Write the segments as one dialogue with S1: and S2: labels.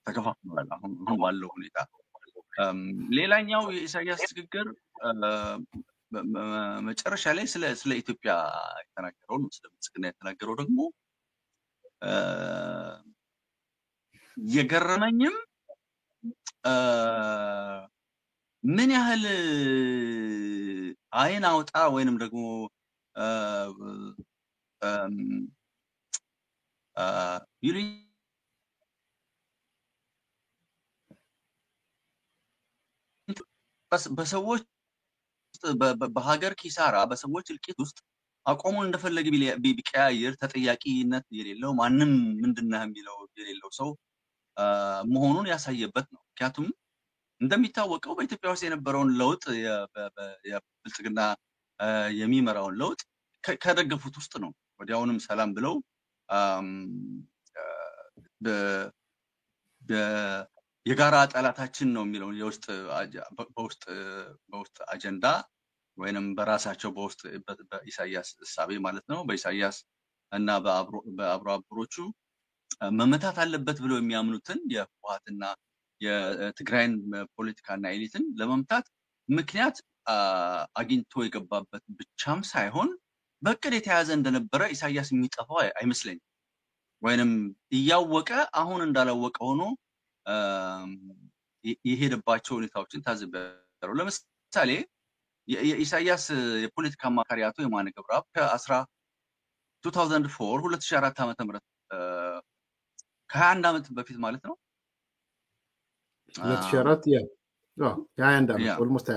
S1: ተከፋፍሏል አሁን ባለው ሁኔታ ሌላኛው የኢሳያስ ንግግር መጨረሻ ላይ ስለ ኢትዮጵያ የተናገረው ነው ስለ ብልጽግና የተናገረው ደግሞ የገረመኝም ምን ያህል አይን አውጣ ወይንም ደግሞ በሰዎች በሀገር ኪሳራ በሰዎች እልቂት ውስጥ አቆሙን እንደፈለገ ቢቀያየር ተጠያቂነት የሌለው ማንም ምንድነው የሚለው የሌለው ሰው መሆኑን ያሳየበት ነው ምክንያቱም እንደሚታወቀው በኢትዮጵያ ውስጥ የነበረውን ለውጥ የብልጽግና የሚመራውን ለውጥ ከደገፉት ውስጥ ነው ወዲያውንም ሰላም ብለው የጋራ ጠላታችን ነው የሚለው የውስጥ በውስጥ አጀንዳ ወይንም በራሳቸው በውስጥ በኢሳያስ እሳቤ ማለት ነው በኢሳያስ እና በአብሮ አብሮቹ መመታት አለበት ብለው የሚያምኑትን የህወሓትና የትግራይን ፖለቲካና ኤሊትን ለመምታት ምክንያት አግኝቶ የገባበት ብቻም ሳይሆን በቅድ የተያዘ እንደነበረ ኢሳያስ የሚጠፋው አይመስለኝም ወይንም እያወቀ አሁን እንዳላወቀ ሆኖ የሄደባቸው ሁኔታዎችን ታዝበው ለምሳሌ የኢሳያስ የፖለቲካ አማካሪ አቶ የማነ ገብረአብ ከ2004 ዓመተ ምህረት ከ21 ዓመት በፊት ማለት ነው
S2: 2004 21 ዓመት ኦልሞስት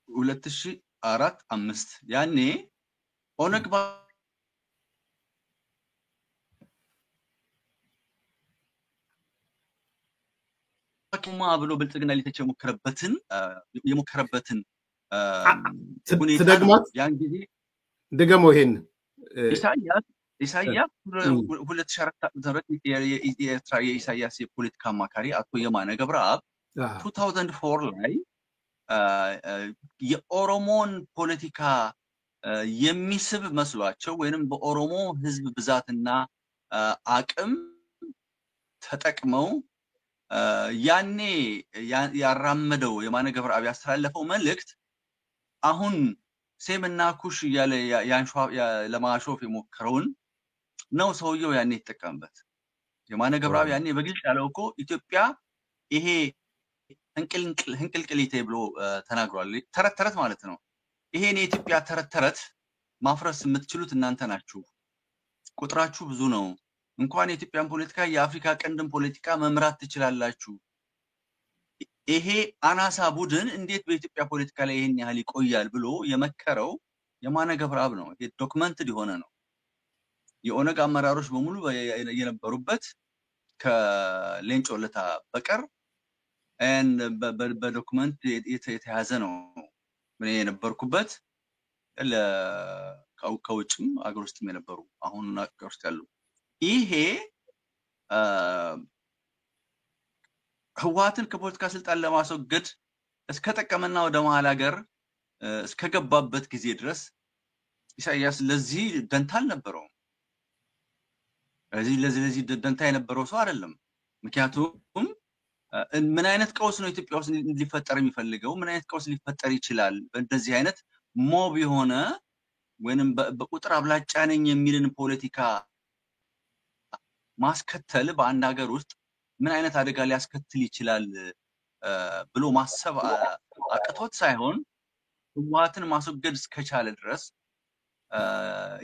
S1: 2004 5 ያኔ ኦነግ ብሎ ብልጽግና ሊተች የሞከረበትን
S2: ትደግማት
S1: ያን ጊዜ
S2: ድገሞ ይሄን
S1: ኢሳያስ 2004 የኤርትራ የኢሳያስ የፖለቲካ አማካሪ አቶ የማነ ገብረአብ 2004 ላይ የኦሮሞን ፖለቲካ የሚስብ መስሏቸው ወይንም በኦሮሞ ህዝብ ብዛትና አቅም ተጠቅመው ያኔ ያራመደው የማነ ገብረአብ ያስተላለፈው መልእክት አሁን ሴምና ኩሽ ያለ ለማሾፍ የሞከረውን ነው ሰውየው ያኔ ተጠቀመበት የማነ ገብረአብ ያኔ በግልጽ ያለው እኮ ኢትዮጵያ ይሄ እንቅልቅሊቴ ብሎ ተናግሯል ተረት ማለት ነው ይሄን የኢትዮጵያ ተረት ማፍረስ የምትችሉት እናንተ ናችሁ ቁጥራችሁ ብዙ ነው እንኳን የኢትዮጵያን ፖለቲካ የአፍሪካ ቀንድን ፖለቲካ መምራት ትችላላችሁ ይሄ አናሳ ቡድን እንዴት በኢትዮጵያ ፖለቲካ ላይ ይሄን ያህል ይቆያል ብሎ የመከረው የማነ ገብረአብ ነው ይሄ ዶክመንትድ የሆነ ነው የኦነግ አመራሮች በሙሉ የነበሩበት ከሌንጮ ለታ በቀር በዶክመንት የተያዘ ነው ምን የነበርኩበት ከውጭም አገር ውስጥም የነበሩ አሁን አገር ውስጥ ያሉ ይሄ ህወሓትን ከፖለቲካ ስልጣን ለማስወገድ እስከተጠቀመና ወደ መሃል ሀገር እስከገባበት ጊዜ ድረስ ኢሳያስ ለዚህ ደንታ አልነበረውም ለዚህ ደንታ የነበረው ሰው አይደለም ምክንያቱም ምን አይነት ቀውስ ነው ኢትዮጵያ ውስጥ ሊፈጠር የሚፈልገው ምን አይነት ቀውስ ሊፈጠር ይችላል በእንደዚህ አይነት ሞብ የሆነ ወይንም በቁጥር አብላጫ ነኝ የሚልን ፖለቲካ ማስከተል በአንድ ሀገር ውስጥ ምን አይነት አደጋ ሊያስከትል ይችላል ብሎ ማሰብ አቅቶት ሳይሆን ህወሓትን ማስወገድ እስከቻለ ድረስ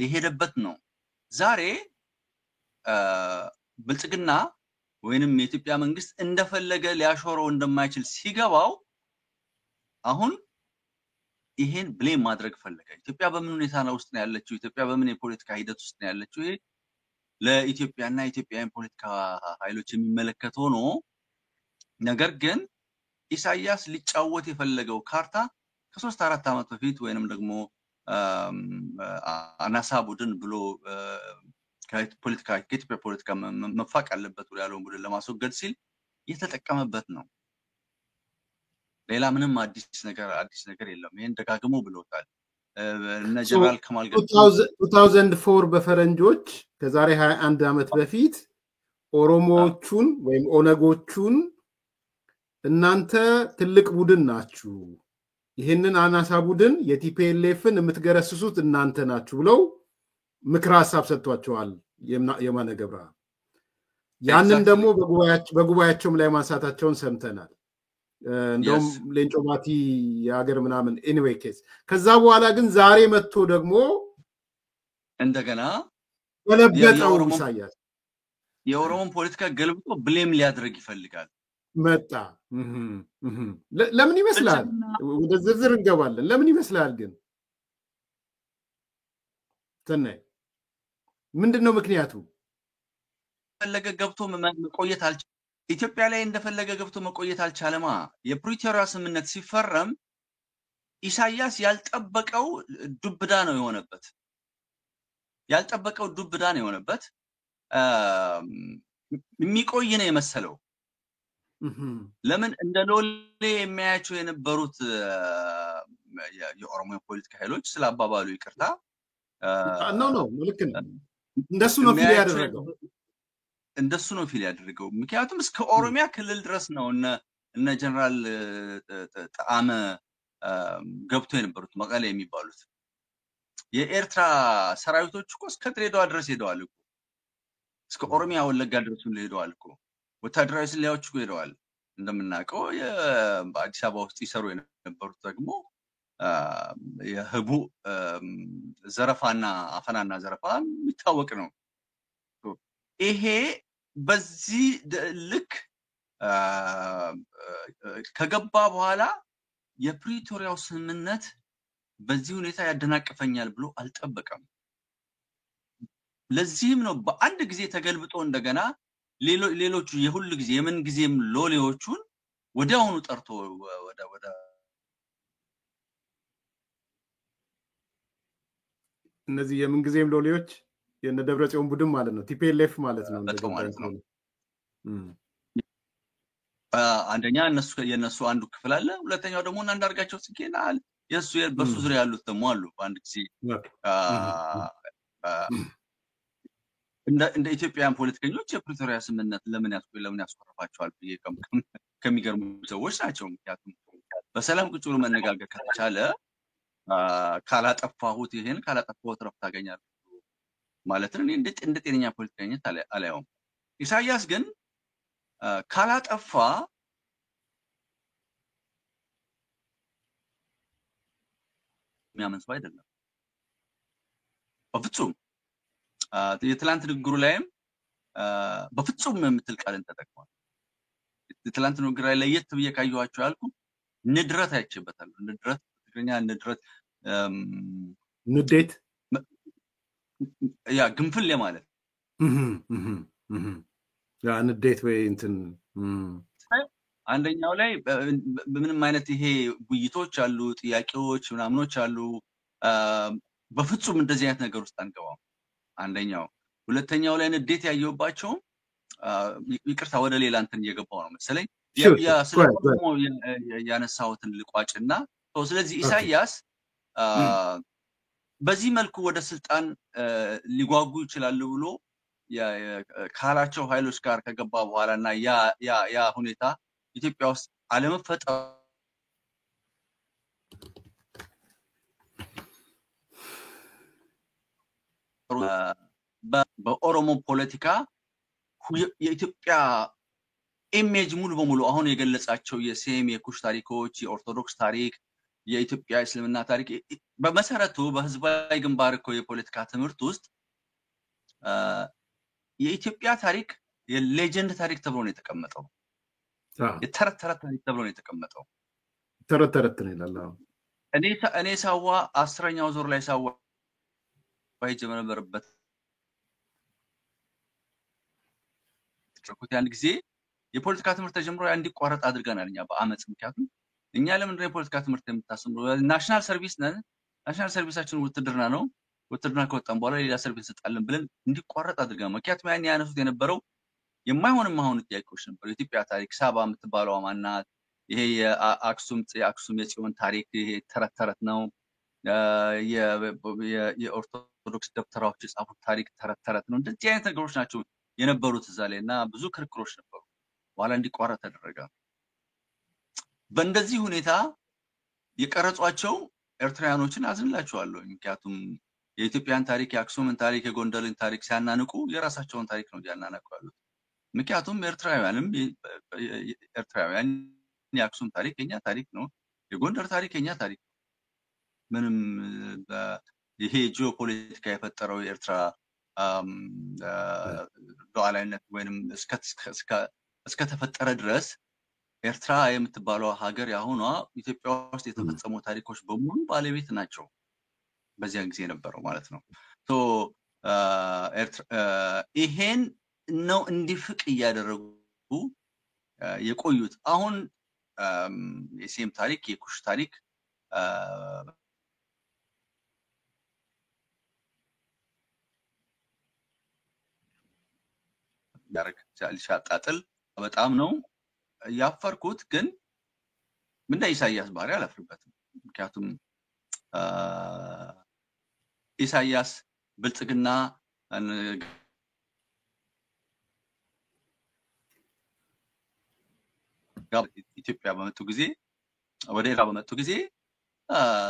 S1: የሄደበት ነው ዛሬ ብልጽግና ወይንም የኢትዮጵያ መንግስት እንደፈለገ ሊያሾረው እንደማይችል ሲገባው አሁን ይሄን ብሌም ማድረግ ፈለገ ኢትዮጵያ በምን ሁኔታ ውስጥ ነው ያለችው ኢትዮጵያ በምን የፖለቲካ ሂደት ውስጥ ነው ያለችው ይሄ ለኢትዮጵያና ኢትዮጵያውያን ፖለቲካ ኃይሎች የሚመለከት ሆኖ ነገር ግን ኢሳያስ ሊጫወት የፈለገው ካርታ ከ3-4 ዓመት በፊት ወይንም ደግሞ አናሳ ቡድን ብሎ ከኢትዮጵያ ፖለቲካ መፋቅ አለበት ብሎ ያለውን ቡድን ለማስወገድ ሲል የተጠቀመበት ነው ሌላ ምንም አዲስ ነገር የለም ይሄን ደጋግሞ ብሎታል እና ጀነራል ከማል
S2: 2004 በፈረንጆች ከዛሬ 21 ዓመት በፊት ኦሮሞዎቹን ወይም ኦነጎቹን እናንተ ትልቅ ቡድን ናችሁ፣ ይህንን አናሳ ቡድን የቲፒኤልኤፍን የምትገረስሱት እናንተ ናችሁ ብለው ምክር ሀሳብ ሰጥቷቸዋል የማነ ገብረአብ። ያንን ደግሞ በጉባኤያቸውም ላይ ማንሳታቸውን ሰምተናል። እንደውም ሌንጮ ባቲ የሀገር ምናምን ኤኒዌይ ኬስ። ከዛ በኋላ ግን ዛሬ መጥቶ ደግሞ
S1: እንደገና
S2: በለበጠው ኢሳያስ
S1: የኦሮሞን ፖለቲካ ገልብጦ ብሌም ሊያደርግ ይፈልጋል።
S2: መጣ። ለምን ይመስላል? ወደ ዝርዝር እንገባለን። ለምን ይመስላል ግን ተናይ ምንድነው ምክንያቱ?
S1: ፈለገ ገብቶ መቆየት አልቻለም። ኢትዮጵያ ላይ እንደፈለገ ገብቶ መቆየት አልቻለማ። የፕሪቶሪያ ስምምነት ሲፈረም ኢሳያስ ያልጠበቀው ዱብዳ ነው የሆነበት። የሚቆይ ነው የመሰለው። ለምን እንደ ሎሌ የሚያያቸው የነበሩት የኦሮሞ ፖለቲካ ኃይሎች ስለ አባባሉ ይቅርታ
S2: ነው ልክ ነው። እንደሱ ነው ፊል
S1: ያደረገው። ምክንያቱም እስከ ኦሮሚያ ክልል ድረስ ነው እነ ጀነራል ጣዕመ ገብቶ የነበሩት መቀሌ የሚባሉት። የኤርትራ ሰራዊቶች እኮ እስከ ድሬዳዋ ድረስ ሄደዋል እኮ። እስከ ኦሮሚያ ወለጋ ድረስ ሄደዋል እኮ። ወታደራዊ ስልያዎች እኮ ሄደዋል። እንደምናውቀው በአዲስ አበባ ውስጥ ይሰሩ የነበሩት ደግሞ የህቡ ዘረፋና አፈናና ዘረፋ የሚታወቅ ነው። ይሄ በዚህ ልክ ከገባ በኋላ የፕሪቶሪያው ስምምነት በዚህ ሁኔታ ያደናቅፈኛል ብሎ አልጠበቀም። ለዚህም ነው በአንድ ጊዜ ተገልብጦ እንደገና ሌሎቹ የሁሉ ጊዜ የምን ጊዜም ሎሌዎቹን ወዲያውኑ ጠርቶ ወደ
S2: እነዚህ የምን ጊዜም ሎሌዎች የነ ደብረጽዮን ቡድን ማለት ነው፣ ቲፒኤልኤፍ ማለት ነው
S1: ማለት ነው። አንደኛ የነሱ አንዱ ክፍል አለ። ሁለተኛው ደግሞ አንዳርጋቸው ጽጌና በሱ ዙሪያ ያሉት ደግሞ አሉ። በአንድ ጊዜ እንደ ኢትዮጵያውያን ፖለቲከኞች የፕሪቶሪያ ስምምነት ለምን ያስቆርፋቸዋል ብዬ ከሚገርሙ ሰዎች ናቸው። ምክንያቱም በሰላም ቁጭ ብሎ መነጋገር ከተቻለ ካላጠፋሁት ረፍት ታገኛለህ ማለት ነው። እንደ ጤነኛ ፖለቲከኝነት አላየውም። ኢሳያስ ግን ካላጠፋ የሚያምን ሰው አይደለም በፍጹም። የትላንት ንግግሩ ላይም በፍጹም የምትል ቃልን ተጠቅሟል። የትላንት ንግግሩ ላይ ለየት ብዬ ካየኋቸው ያልኩ ንድረት አይቼበታለሁ። ንድረት ትግርኛ ንድረት
S2: ንዴት
S1: ግንፍል ማለት
S2: ንዴት ወይ እንትን
S1: አንደኛው ላይ ምንም አይነት ይሄ ውይይቶች አሉ፣ ጥያቄዎች ምናምኖች አሉ። በፍጹም እንደዚህ አይነት ነገር ውስጥ አንገባም። አንደኛው። ሁለተኛው ላይ ንዴት ያየውባቸው ይቅርታ ወደ ሌላ እንትን እየገባው ነው መሰለኝ። ስለቆሞ ያነሳሁትን ልቋጭና ስለዚህ ኢሳያስ በዚህ መልኩ ወደ ስልጣን ሊጓጉ ይችላሉ ብሎ ካላቸው ኃይሎች ጋር ከገባ በኋላና ያ ሁኔታ ኢትዮጵያ ውስጥ አለመፈጠሩ በኦሮሞ ፖለቲካ የኢትዮጵያ ኢሜጅ ሙሉ በሙሉ አሁን የገለጻቸው የሴም የኩሽ ታሪኮች፣ የኦርቶዶክስ ታሪክ፣ የኢትዮጵያ እስልምና ታሪክ በመሰረቱ በህዝባዊ ግንባር እኮ የፖለቲካ ትምህርት ውስጥ የኢትዮጵያ ታሪክ የሌጀንድ ታሪክ ተብሎ ነው የተቀመጠው። የተረት ታሪክ ተብሎ ነው የተቀመጠው።
S2: ተረት ነው ይላል።
S1: እኔ ሳዋ 10ኛው ዙር ላይ ሳዋ ባይጀመረበት ያን ጊዜ የፖለቲካ ትምህርት ተጀምሮ እንዲቋረጥ አድርገናል እኛ በአመጽ። ምክንያቱም እኛ ለምንድነው የፖለቲካ ትምህርት የምታስተምሩ? ናሽናል ሰርቪስ ነን፣ ናሽናል ሰርቪሳችን ውትድርና ነው፣ ውትድርና ከወጣን በኋላ ሌላ ሰርቪስ እንሰጣለን ብለን እንዲቋረጥ አድርገናል። ምክንያቱም ያን ያነሱት የነበረው የማይሆን ጥያቄዎች ነበሩ። የኢትዮጵያ ታሪክ ሳባ የምትባለው ማናት? ይሄ የአክሱም የጽዮን ታሪክ ይሄ ተረት ነው። የኦርቶዶክስ ደብተራዎች የጻፉት ታሪክ ተረት ነው። እንደዚህ አይነት ነገሮች ናቸው የነበሩት እዛ ላይና ብዙ ክርክሮች ነበሩ። በኋላ እንዲቋረጥ ተደረገ። በእንደዚህ ሁኔታ የቀረጿቸው ኤርትራውያኖችን አዝንላቸዋለሁ። ምክንያቱም የኢትዮጵያን ታሪክ፣ የአክሱምን ታሪክ፣ የጎንደርን ታሪክ ሲያናንቁ የራሳቸውን ታሪክ ነው እያናነቁ ያሉት። ምክንያቱም ኤርትራውያን የአክሱም ታሪክ የኛ ታሪክ ነው፣ የጎንደር ታሪክ የኛ ታሪክ ነው። ምንም ይሄ ጂኦፖለቲካ የፈጠረው የኤርትራ ሉዓላዊነት ወይንም እስከተፈጠረ ድረስ ኤርትራ የምትባለው ሀገር ያሁኗ ኢትዮጵያ ውስጥ የተፈጸሙ ታሪኮች በሙሉ ባለቤት ናቸው። በዚያን ጊዜ የነበረው ማለት ነው። ይሄን ነው እንዲፍቅ እያደረጉ የቆዩት። አሁን የሴም ታሪክ የኩሽ ታሪክ ያረክ ሲያጣጥል በጣም ነው ያፈርኩት። ግን እንደ ኢሳያስ ባህሪ አላፍርበትም። ምክንያቱም ኢሳያስ ብልጽግና ኢትዮጵያ በመጡ ጊዜ ወደ ኤርትራ በመጡ ጊዜ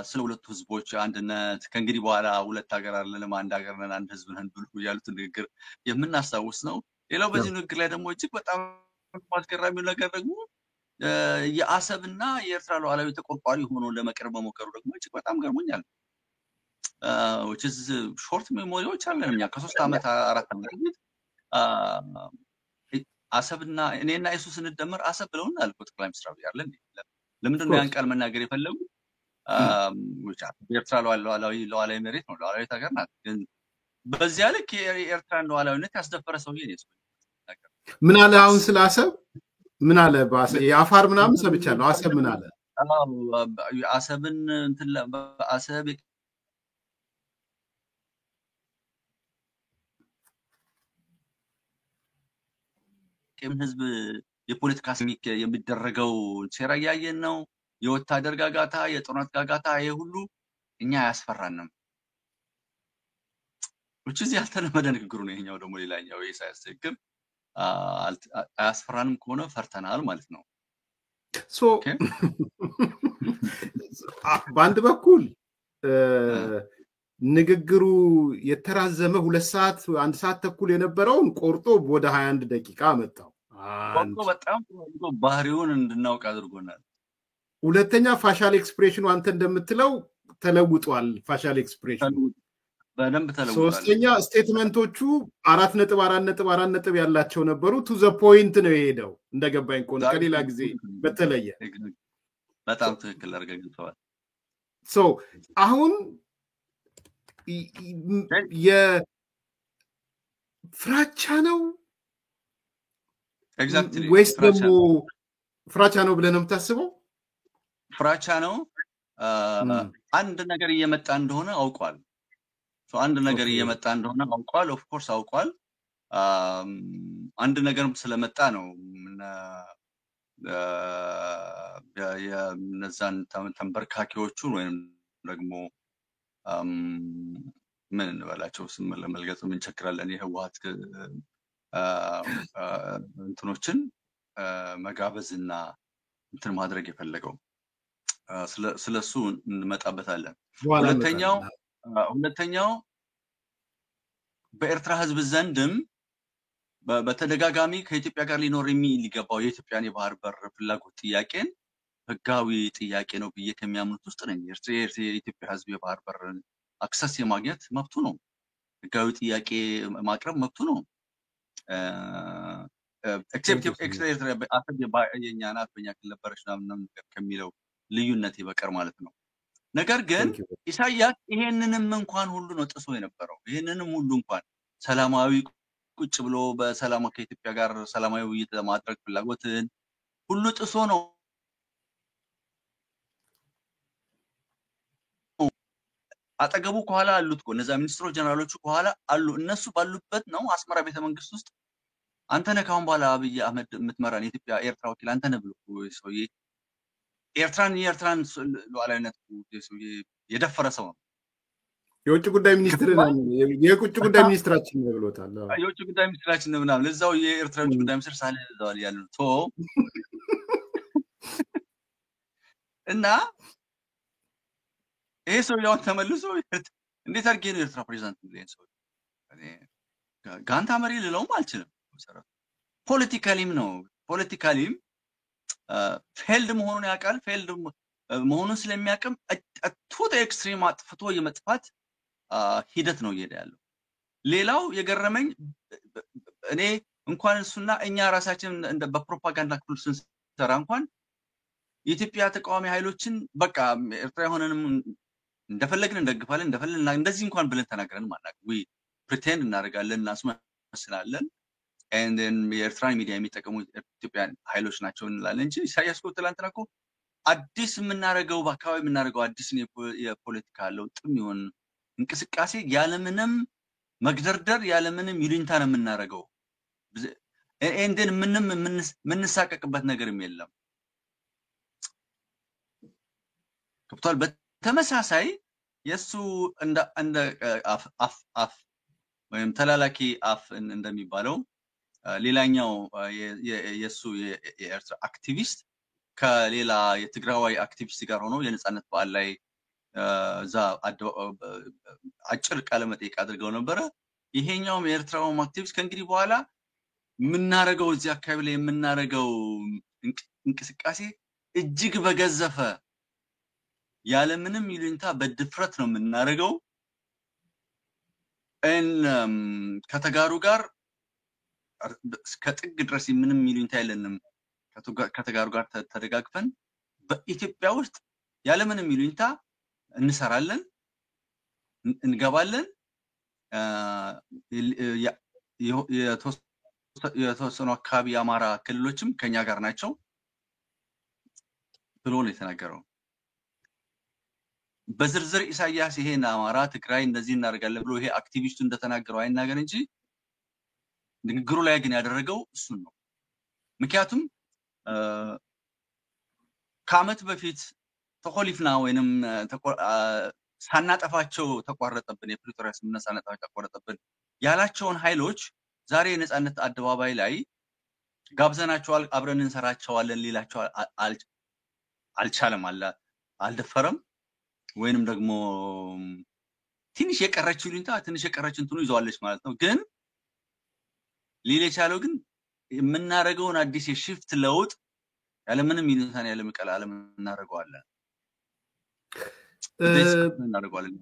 S1: ስለ ሁለቱ ህዝቦች አንድነት ከእንግዲህ በኋላ ሁለት ሀገር አይደለም አንድ ሀገር ነን አንድ ህዝብ ነን ብሎ ያሉትን ንግግር የምናስታውስ ነው። ሌላው በዚህ ንግግር ላይ ደግሞ እጅግ በጣም አስገራሚው ነገር ደግሞ የአሰብና የኤርትራ ሉዓላዊ ተቆርቋሪ ሆኖ ለመቅረብ መሞከሩ ደግሞ እጅግ በጣም ገርሞኛል። which is short memories አለን እኛ ከ3 ዓመት 4 ዓመት በፊት አሰብና እኔና እሱ ስንደመር አሰብ ብለውና አልኩ ጠቅላይ ሚኒስትር አብይ አይደል ለምንድን ነው ያን ቃል መናገር የፈለጉ? ኤርትራ ሉዓላዊ መሬት ነው፣ ሉዓላዊ ሀገር ናት። ግን በዚያ ልክ የኤርትራን ሉዓላዊነት ያስደፈረ ሰውዬ ነው።
S2: ምን አለ አሁን ስለ አሰብ ምን አለ? የአፋር ምናምን ሰምቻለሁ። አሰብ ምን አለ?
S1: አሰብን እንትን አሰብ ህዝብ የፖለቲካ ስሚክ የሚደረገው ሴራ ያየን ነው። የወታደር ጋጋታ፣ የጦርነት ጋጋታ፣ ይሄ ሁሉ እኛ ያስፈራንም። እዚህ ያልተለመደ ንግግሩ ነው። ይሄኛው ደግሞ ሌላኛው የኢሳያስ ንግግር አያስፈራንም ከሆነ ፈርተናል ማለት ነው።
S2: በአንድ በኩል ንግግሩ የተራዘመ 2 ሰዓት 1 ሰዓት ተኩል የነበረውን ቆርጦ ወደ 21 ደቂቃ አመጣው።
S1: በጣም ባህሪውን እንድናውቅ አድርጎናል።
S2: ሁለተኛ ፋሻል ኤክስፕሬሽኑ አንተ እንደምትለው ተለውጧል። ፋሻል ኤክስፕሬሽኑ
S1: በደንብ ተለውጧል።
S2: ሶስተኛ ስቴትመንቶቹ 4.4 ያላቸው ነበሩ። ቱ ዘ ፖይንት ነው የሄደው እንደገባኝ ከሆነ ከሌላ ጊዜ በተለየ
S1: በጣም ትክክል አድርገውታል።
S2: አሁን የፍራቻ ነው ወይስ ደግሞ ፍራቻ ነው ብለህ ነው የምታስበው?
S1: ፍራቻ ነው። አንድ ነገር እየመጣ እንደሆነ አውቋል። አንድ ነገር እየመጣ እንደሆነ አውቋል። ኦፍ ኮርስ አውቋል። አንድ ነገርም ስለመጣ ነው የነዛን ተንበርካኪዎቹን ወይም ደግሞ ምን እንበላቸው ስም ለመልገጽ ምን ቸክራለን የህወሓት እንትኖችን መጋበዝና እንትን ማድረግ የፈለገው ስለሱ እንመጣበታለን። ሁለተኛው በኤርትራ ህዝብ ዘንድም በተደጋጋሚ ከኢትዮጵያ ጋር ሊኖር የሚገባው የኢትዮጵያን የባህር በር ፍላጎት ጥያቄን ህጋዊ ጥያቄ ነው ብዬ ከሚያምኑት ውስጥ ነኝ። የኢትዮጵያ ህዝብ የባህር በር አክሰስ የማግኘት መብቱ ነው። ህጋዊ ጥያቄ ማቅረብ መብቱ ነው። ኤክሴፕት የኛ ናት በእኛ ክልል ነበረች ምናምን ከሚለው ልዩነት ይበቀር ማለት ነው። ነገር ግን ኢሳያስ ይሄንንም እንኳን ሁሉ ነው ጥሶ የነበረው። ይሄንንም ሁሉ እንኳን ሰላማዊ ቁጭ ብሎ በሰላም ከኢትዮጵያ ጋር ሰላማዊ ውይይት ለማድረግ ፍላጎትን ሁሉ ጥሶ ነው አጠገቡ ከኋላ አሉት እኮ እነዛ ሚኒስትሮች ጀነራሎቹ ከኋላ አሉ። እነሱ ባሉበት ነው አስመራ ቤተመንግስት ውስጥ አንተ ነህ ካሁን በኋላ አብይ አህመድ የምትመራን የኢትዮጵያ ኤርትራ ወኪል አንተ ነህ ብሎ ሰውዬ የኤርትራን ሉዓላዊነት ሰውዬ የደፈረ ሰው ነው።
S2: የውጭ ጉዳይ ሚኒስትር የውጭ ጉዳይ ሚኒስትራችን ነው ብሎታል።
S1: የውጭ ጉዳይ ሚኒስትራችን ነው ምናምን ለዛው የኤርትራ የውጭ ጉዳይ ሚኒስትር ሳለ ለዛው ያሉ ቶ እና ይሄ ሰው ያው ተመልሶ እንዴት አድርጌ ነው የኤርትራ ፕሬዝዳንት ብለኝ ሰው ጋንታ መሪ ልለውም አልችልም። ፖለቲካሊም ነው ፖለቲካሊም ፌልድ መሆኑን ያውቃል። ፌልድ መሆኑን ስለሚያውቅም ቱ ኤክስትሪም አጥፍቶ የመጥፋት ሂደት ነው እየሄደ ያለው። ሌላው የገረመኝ እኔ እንኳን እሱና እኛ ራሳችን እንደ በፕሮፓጋንዳ ክፍል ስንሰራ እንኳን የኢትዮጵያ ተቃዋሚ ኃይሎችን በቃ ኤርትራ የሆነንም እንደፈለግን እንደግፋለን እንደፈለግን እንደዚህ እንኳን ብለን ተናግረን ማናቅ ዊ ፕሪቴንድ እናደርጋለን እናስመስላለን and then የኤርትራ ሚዲያ የሚጠቀሙ ኢትዮጵያ ኃይሎች ናቸው እንላለን እንጂ ኢሳያስ እኮ ትላንትና እኮ አዲስ የምናደርገው በአካባቢ የምናደርገው አዲስ የፖለቲካ ለውጥም ይሁን እንቅስቃሴ ያለምንም መግደርደር ያለምንም ይሉኝታ ነው የምናደርገው and then ምንም የምንሳቀቅበት ነገርም የለም። ከብቷል። በተመሳሳይ የሱ እንደ አፍ ወይም ተላላኪ አፍ እንደሚባለው ሌላኛው የሱ የኤርትራ አክቲቪስት ከሌላ የትግራዋይ አክቲቪስት ጋር ሆኖ የነጻነት በዓል ላይ ዛ አጭር ቃለ መጠይቅ አድርገው ነበር። ይሄኛው የኤርትራው አክቲቪስት ከእንግዲህ በኋላ ምናረገው እዚህ አካባቢ ላይ የምናረገው እንቅስቃሴ እጅግ በገዘፈ ያለምንም ይሉኝታ በድፍረት ነው የምናረገው ከተጋሩ ጋር ከጥግ ድረስ ምንም ይሉኝታ የለንም ከተጋሩ ጋር ተደጋግፈን በኢትዮጵያ ውስጥ ያለምንም ይሉኝታ እንሰራለን እንገባለን የተወሰኑ አካባቢ የአማራ ክልሎችም ከኛ ጋር ናቸው ብሎ ነው የተናገረው። በዝርዝር ኢሳያስ ይሄን አማራ ትግራይ እንደዚህ እናደርጋለን ብሎ ይሄ አክቲቪስቱ እንደተናገረው አይናገር እንጂ ንግግሩ ላይ ግን ያደረገው እሱ ነው። ምክንያቱም ከዓመት በፊት ተቆሊፍና ወይንም ሳናጠፋቸው ተቋረጠብን የፕሪቶሪያ ስምምነት ሳናጠፋቸው ተቋረጠብን ያላቸውን ኃይሎች ዛሬ የነጻነት አደባባይ ላይ ጋብዘናቸዋል አብረን እንሰራቸዋለን ሊላቸው አልቻለም አልደፈረም ወይንም ደግሞ ትንሽ የቀረችው ይሉኝታ ትንሽ የቀረችው እንትኑ ይዘዋለች ማለት ነው። ግን ሊል የቻለው ግን የምናረገውን አዲስ የሽፍት ለውጥ ያለምንም ይሉኝታን ያለመቀላለም እናረጋዋለን እናረጋዋለን።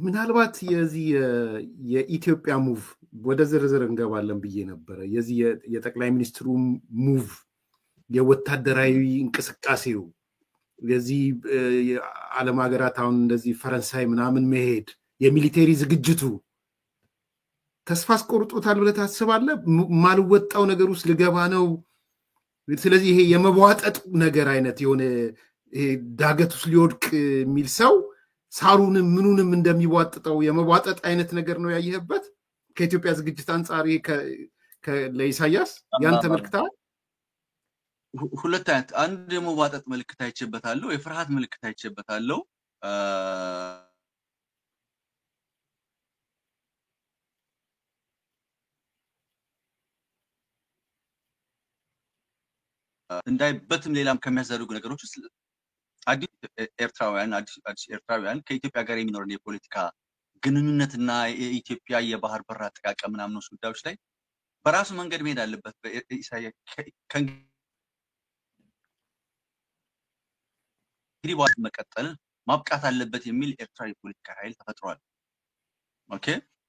S2: ምናልባት የዚህ የኢትዮጵያ ሙቭ ወደ ዝርዝር እንገባለን ብዬ ነበር። የዚህ የጠቅላይ ሚኒስትሩ ሙቭ የወታደራዊ እንቅስቃሴው የዚህ ዓለም ሀገራት አሁን እንደዚህ ፈረንሳይ ምናምን መሄድ የሚሊቴሪ ዝግጅቱ ተስፋ አስቆርጦታል ብለህ ታስባለህ? ማልወጣው ነገር ውስጥ ልገባ ነው። ስለዚህ ይሄ የመቧጠጥ ነገር አይነት የሆነ ዳገት ውስጥ ሊወድቅ የሚል ሰው ሳሩንም ምኑንም እንደሚቧጥጠው የመቧጠጥ አይነት ነገር ነው ያየህበት ከኢትዮጵያ ዝግጅት አንጻር ለኢሳያስ ያን ተመልክተሃል?
S1: ሁለት አይነት አንድ የመቧጠጥ ምልክት አይቼበታለሁ፣ የፍርሃት ምልክት አይቼበታለሁ። እንዳይበትም ሌላም ከሚያዘርጉ ነገሮች ውስጥ አዲስ ኤርትራውያን ከኢትዮጵያ ጋር የሚኖርን የፖለቲካ ግንኙነትና የኢትዮጵያ የባህር በር አጠቃቀም ምናምን ጉዳዮች ላይ በራሱ መንገድ መሄድ አለበት። ኢሳያስ እንግዲህ ዋት መቀጠል ማብቃት አለበት የሚል ኤርትራ የፖለቲካ ኃይል ተፈጥሯል። ኦኬ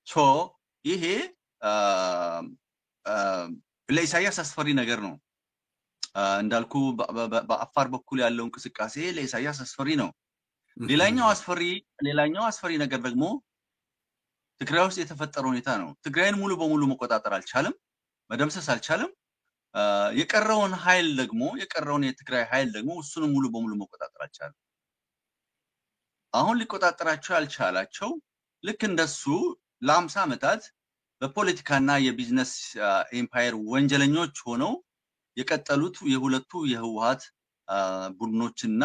S1: ሶ ይሄ ለኢሳያስ አስፈሪ ነገር ነው። እንዳልኩ በአፋር በኩል ያለው እንቅስቃሴ ለኢሳያስ አስፈሪ ነው። ሌላኛው አስፈሪ ነገር ደግሞ ትግራይ ውስጥ የተፈጠረው ሁኔታ ነው። ትግራይን ሙሉ በሙሉ መቆጣጠር አልቻለም፣ መደምሰስ አልቻለም። የቀረውን የትግራይ ኃይል ደግሞ እሱንም ሙሉ በሙሉ መቆጣጠር አልቻለም። አሁን ሊቆጣጠራቸው ያልቻላቸው ልክ እንደሱ ለ50 ዓመታት በፖለቲካና የቢዝነስ ኤምፓየር ወንጀለኞች ሆነው የቀጠሉት የሁለቱ የህወሓት ቡድኖችና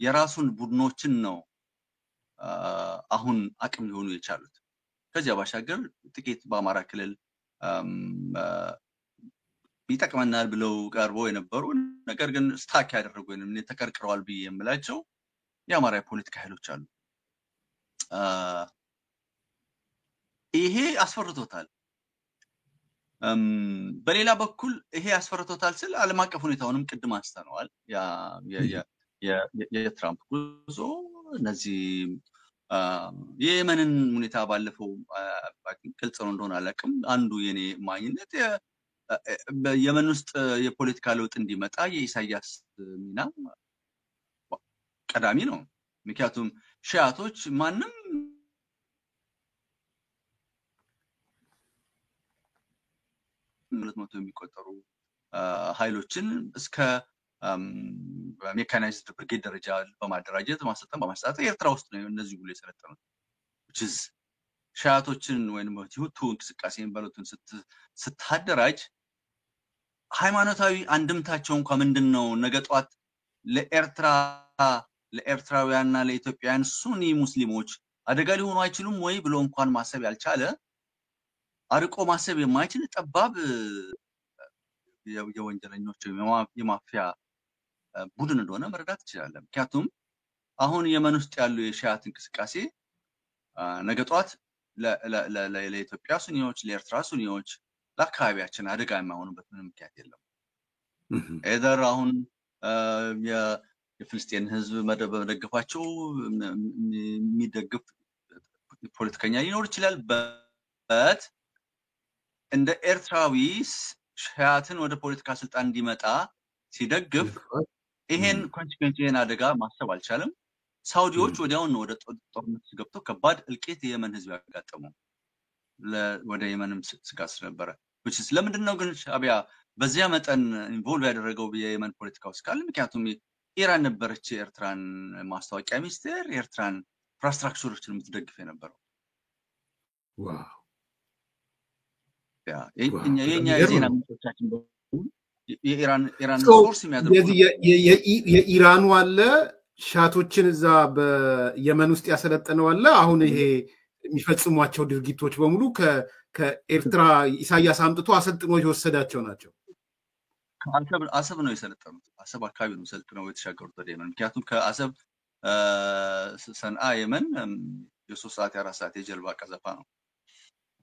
S1: የራሱን ቡድኖችን ነው አሁን አቅም ሊሆኑ የቻሉት ከዚያ ባሻገር ጥቂት በአማራ ክልል ይጠቅመናል ብለው ቀርበው የነበሩ ነገር ግን ስታክ ያደረጉ ወይንም ተቀርቅረዋል ብዬ የምላቸው የአማራ ፖለቲካ ኃይሎች አሉ። ይሄ አስፈርቶታል። በሌላ በኩል ይሄ አስፈርቶታል ስል ዓለም አቀፍ ሁኔታውንም ቅድም አንስተነዋል። የትራምፕ ጉዞ እነዚህ የየመንን ሁኔታ ባለፈው ግልጽ ነው እንደሆነ አላውቅም። አንዱ የኔ ማኝነት የመን ውስጥ የፖለቲካ ለውጥ እንዲመጣ የኢሳያስ ሚና ቀዳሚ ነው። ምክንያቱም ሺዓቶች ማንም ሁለት መቶ የሚቆጠሩ ኃይሎችን እስከ ሜካናይዝድ ብርጌድ ደረጃ በማደራጀት ማሰልጠን በማስጣት ኤርትራ ውስጥ ነው እነዚህ ሁሉ የሰለጠኑት። ሺዓቶችን ወይንም ሁቱ እንቅስቃሴን በሉትን ስታደራጅ ሃይማኖታዊ አንድምታቸው እንኳን ምንድነው? ነገ ጧት ለኤርትራውያንና ለኢትዮጵያውያን ሱኒ ሙስሊሞች አደጋ ሊሆኑ አይችሉም ወይ ብሎ እንኳን ማሰብ ያልቻለ አርቆ ማሰብ የማይችል ጠባብ የወንጀለኞች የማፊያ ቡድን እንደሆነ መረዳት ይችላል። ምክንያቱም አሁን የመን ውስጥ ያሉ የሺዓት እንቅስቃሴ ነገ ጧት ለኢትዮጵያ ሱኒዎች፣ ለኤርትራ ሱኒዎች፣ ለአካባቢያችን አደጋ የማይሆኑበት ምንም ምክንያት የለም። ኤደር አሁን የፍልስጤን ህዝብ መደገፋቸው የሚደግፍ ፖለቲከኛ ሊኖር ይችላል። በት እንደ ኤርትራዊ ሺዓትን ወደ ፖለቲካ ስልጣን እንዲመጣ ሲደግፍ ይሄን ኮንሲኩዌንስ ይሄን አደጋ ማሰብ አልቻለም። ሳውዲዎች ወዲያውኑ ወደ ጦርነት ገብተው ከባድ እልቂት የየመን ህዝብ ያጋጠሙ ወደ የመንም ስጋት ስለነበረ ለምንድን ነው ግን ሻዕቢያ በዚያ መጠን ኢንቮልቭ ያደረገው የየመን ፖለቲካ ውስጥ ካለ? ምክንያቱም ኢራን ነበረች የኤርትራን ማስታወቂያ ሚኒስቴር የኤርትራን ኢንፍራስትራክቸሮችን የምትደግፍ የነበረው።
S2: ዋው
S1: የኛ የዜና ምንጮቻችን የኢራን ሶርስ የሚያደርጉ
S2: የኢራኑ አለ ሻቶችን እዛ በየመን ውስጥ ያሰለጠነው አለ። አሁን ይሄ የሚፈጽሟቸው ድርጊቶች በሙሉ ከኤርትራ ኢሳያስ አምጥቶ አሰልጥኖ የወሰዳቸው ናቸው።
S1: አሰብ ነው የሰለጠኑት። አሰብ አካባቢ ነው ሰልጥነው የተሻገሩት ወደ የመን። ምክንያቱም ከአሰብ ሰንዓ የመን የ3 ሰዓት የ4 ሰዓት የጀልባ ቀዘፋ ነው።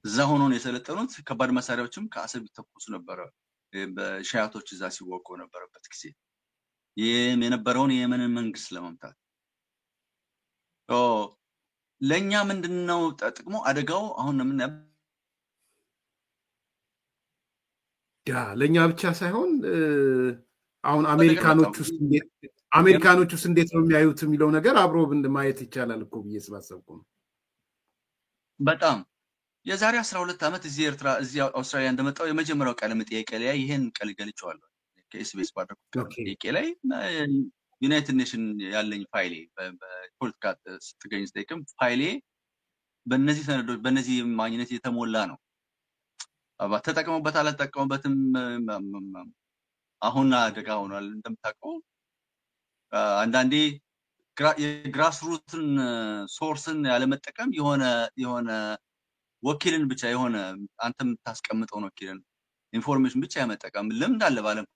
S1: እዛ ሆኖ ነው የሰለጠኑት። ከባድ መሳሪያዎችም ከአሰብ ይተኩሱ ነበረ። በሺዓቶች እዛ ሲወቁ ነበረበት ጊዜ የነበረውን የየመንን መንግስት ለመምታት ለኛ ምንድነው ጥቅሙ? አደጋው አሁን ምን
S2: ለኛ ብቻ ሳይሆን አሁን አሜሪካኖች ውስጥ እንዴት ነው የሚያዩት የሚለው ነገር አብሮ ማየት ይቻላል እኮ ብዬ ስላሰብኩ ነው።
S1: በጣም የዛሬ 12 ዓመት እዚህ አውስትራሊያ እንደመጣው የመጀመሪያው ቃለ መጠይቅ ላይ ይሄን ቃል ገልጬዋለሁ። ከኤስቢኤስ ባደረኩት ጥያቄ ላይ ዩናይትድ ኔሽን ያለኝ ፋይሌ በፖለቲካ ስትገኝ ስጠይቅም ፋይሌ በእነዚህ ሰነዶች በእነዚህ ማግኘት የተሞላ ነው። ተጠቅመውበት አልተጠቀሙበትም አሁን አደጋ ሆኗል። እንደምታውቀው አንዳንዴ የግራስሩትን ሶርስን ያለመጠቀም የሆነ ወኪልን ብቻ የሆነ አንተም ታስቀምጠው ነው ወኪልን ኢንፎርሜሽን ብቻ ያመጠቀም ልምድ አለ ባለም